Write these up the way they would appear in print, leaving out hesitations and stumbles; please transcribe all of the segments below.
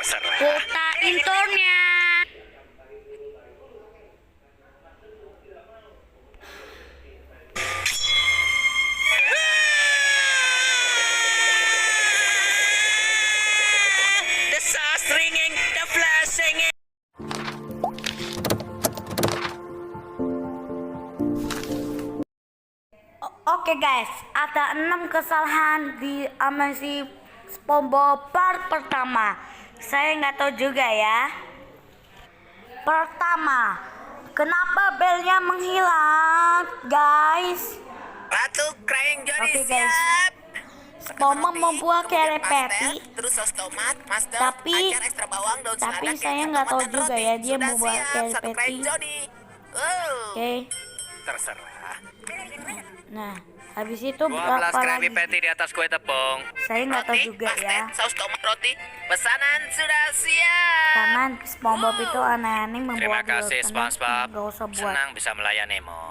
Terserah. Puta intronya. The sauce ringing, the flash singing. Oke guys, ada 6 kesalahan di Amazing SpongeBob part pertama. Saya nggak tahu juga ya. Pertama, kenapa belnya menghilang, guys? Ratu Crying Johnny Oke, guys. siap. SpongeBob membuat kayak repeti, terus saus tomat, master, Tapi- acar ekstra bawang, daun tapi selada, saya kecap, nggak tomat, tahu dan juga roti. ya dia Sudah membuat siap, kayak satu repeti. Crying Johnny. Oke. Terserah. Nah, habis itu 12 berapa Krabby lagi? Patty di atas kue tepung. Saya nggak tahu Roti, juga pastel, ya. saus tomat, roti. Pesanan sudah siap. Karena SpongeBob itu aneh-aneh membuat Terima kasih dulu, SpongeBob. nggak usah buat. Senang bisa melayanimu.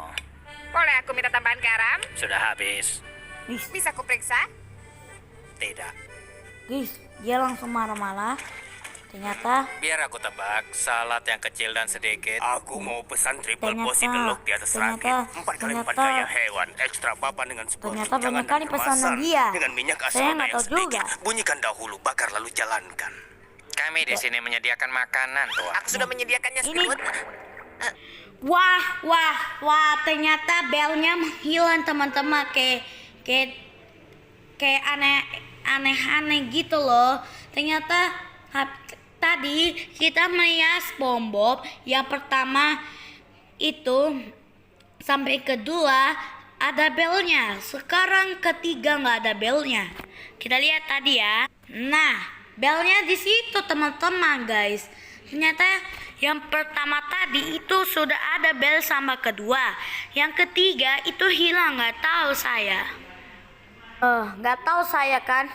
Boleh aku minta tambahan garam? Sudah habis. Guys, Bisa aku periksa? Tidak. guys, dia langsung marah-marah. Ternyata Biar aku tebak, salad yang kecil dan sedikit. Aku mau pesan triple Ternyata- porsi teluk di atas rakit. ternyata- 4 kali 4 ternyata- gaya hewan. Ekstra papan dengan sebuah ternyata tunjangan banyak dan kali pesanan kemasan. dia. Dengan minyak Saya asalnya nggak yang tahu sedikit. juga. Bunyikan dahulu, bakar lalu jalankan. Kami di sini menyediakan makanan, Tuan. Aku sudah menyediakannya Ini- sedikit. wah, ternyata belnya menghilang teman-teman, kayak aneh-aneh gitu loh. Ternyata tadi kita melihat SpongeBob yang pertama itu sampai kedua ada belnya. Sekarang ketiga nggak ada belnya. Kita lihat tadi ya. Nah, belnya di situ teman-teman guys. Ternyata yang pertama tadi itu sudah ada bel sama kedua. Yang ketiga itu hilang, nggak tahu saya. Nggak tahu saya kan.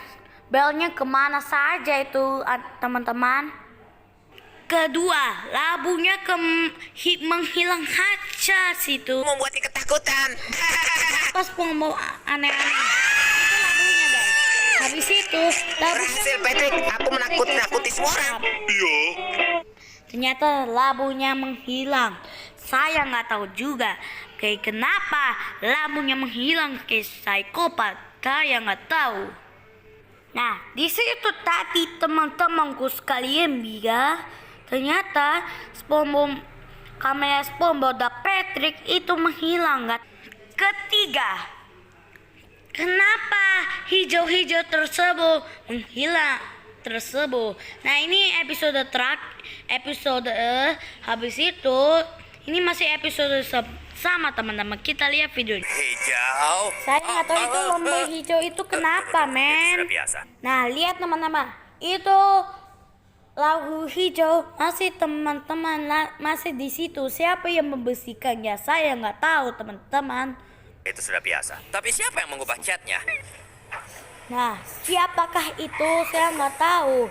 Belnya kemana saja itu teman-teman. Kedua, labunya menghilang kaca situ. Membuatnya ketakutan. Pas mau aneh-aneh. Itu labunya guys. Habis itu labu Berhasil, Patrick. Aku menakut-nakuti semua orang. Iya. ternyata labunya menghilang. Saya nggak tahu juga kayak kenapa labunya menghilang, kayak psikopat. Saya nggak tahu. Nah, di situ tadi teman-temanku sekalian ternyata kamera SpongeBob dan Patrick itu menghilang. Ketiga, kenapa hijau-hijau tersebut menghilang tersebut? Nah, ini episode habis itu ini masih episode sama teman-teman. Kita lihat videonya. Hijau. Saya nggak tahu itu lomba hijau itu kenapa, Itu men. sudah biasa. Nah, lihat teman-teman. Itu labu hijau masih teman-teman masih di situ. Siapa yang membersihkannya? Saya nggak tahu, teman-teman. Itu sudah biasa. Tapi siapa yang mengubah catnya? Nah, siapakah itu? Saya nggak tahu.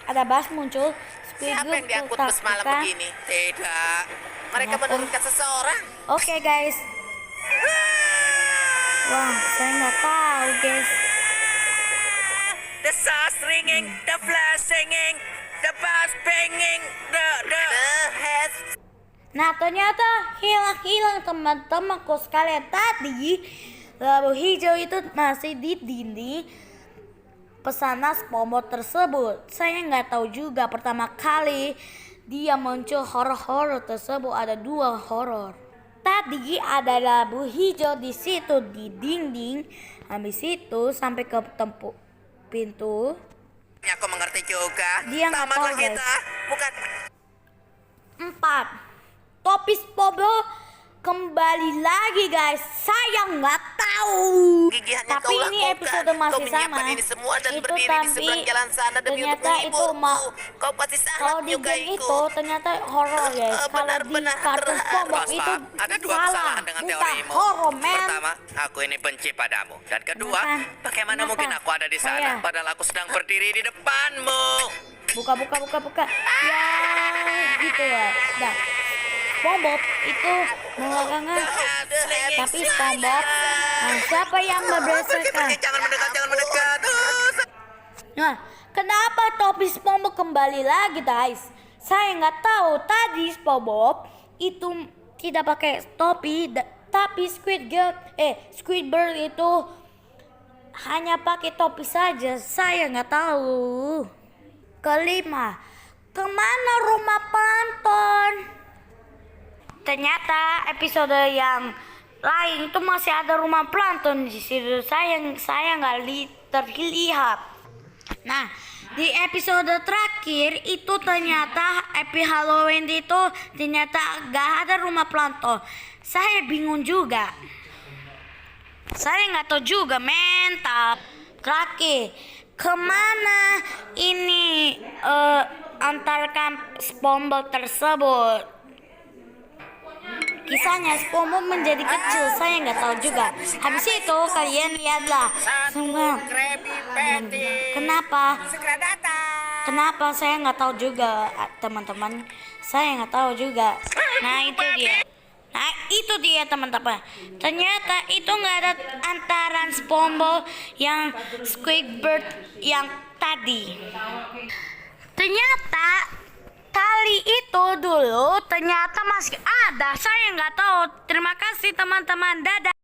Ada bas muncul. Siapa yang diangkut bus malam begini? Tidak. Mereka Kenapa? menurunkan seseorang. Oke, guys. Wah, saya nggak tahu, guys. The sauce ringing, the flash singing, the bass banging, the Head. Nah, ternyata hilang teman-temanku sekalian. Tadi labu hijau itu masih di dinding pesanan SpongeBob tersebut. Saya nggak tahu juga pertama kali dia muncul horor tersebut ada 2 horor. Tadi ada labu hijau di situ di dinding. Habis itu sampai ke pintu. Ya, aku mengerti juga. Dia nggak tahu, Tamatlah guys. kita. Bukan. 4. Topi SpongeBob kembali lagi, guys. Saya nggak tahu. Gigihannya Tapi kau ini lakukan. episode masih Kau menyiapkan sama. ini semua dan Itu berdiri di tapi seberang jalan sana demi untuk ternyata itu menghiburku. Kau pasti kalau sangat di game menyukaiku. itu ternyata horor, guys. Kalau di Benar-benar kartun SpongeBob itu SpongeBob, ada 2 salah. kesalahan dengan Bukan teorimu. horor, man. Pertama, aku ini benci padamu. Dan kedua, Kenapa? bagaimana Kenapa? mungkin aku ada di sana Saya. padahal aku sedang berdiri di depanmu? Buka. Ya, gitu ya. Nah, SpongeBob itu belakangan. Tapi SpongeBob, siapa yang membersihkan? Jangan mendekat. Nah, Kenapa topi SpongeBob kembali lagi, guys? Saya nggak tahu. Tadi SpongeBob itu tidak pakai topi, tapi Squidward itu hanya pakai topi saja. Saya nggak tahu. Kelima, kemana rumah plankton? Ternyata episode yang lain itu masih ada rumah plankton di situ. Saya nggak terlihat. Nah, di episode terakhir itu ternyata Happy Halloween itu ternyata gak ada rumah plankton. Saya bingung juga. Saya nggak tahu juga, mentap. Terakhir, kemana ini antarkan SpongeBob tersebut? Kisahnya SpongeBob menjadi kecil, saya nggak tahu juga. Habis itu kalian lihatlah semua. Krabby Patty. Kenapa? Segera datang. Kenapa saya nggak tahu juga, teman-teman. Saya nggak tahu juga. Nah itu dia teman-teman. Ternyata itu nggak ada antaran SpongeBob yang Squidward yang tadi. Ternyata tali itu dulu ternyata masih ada. Saya nggak tahu. Terima kasih teman-teman. Dadah.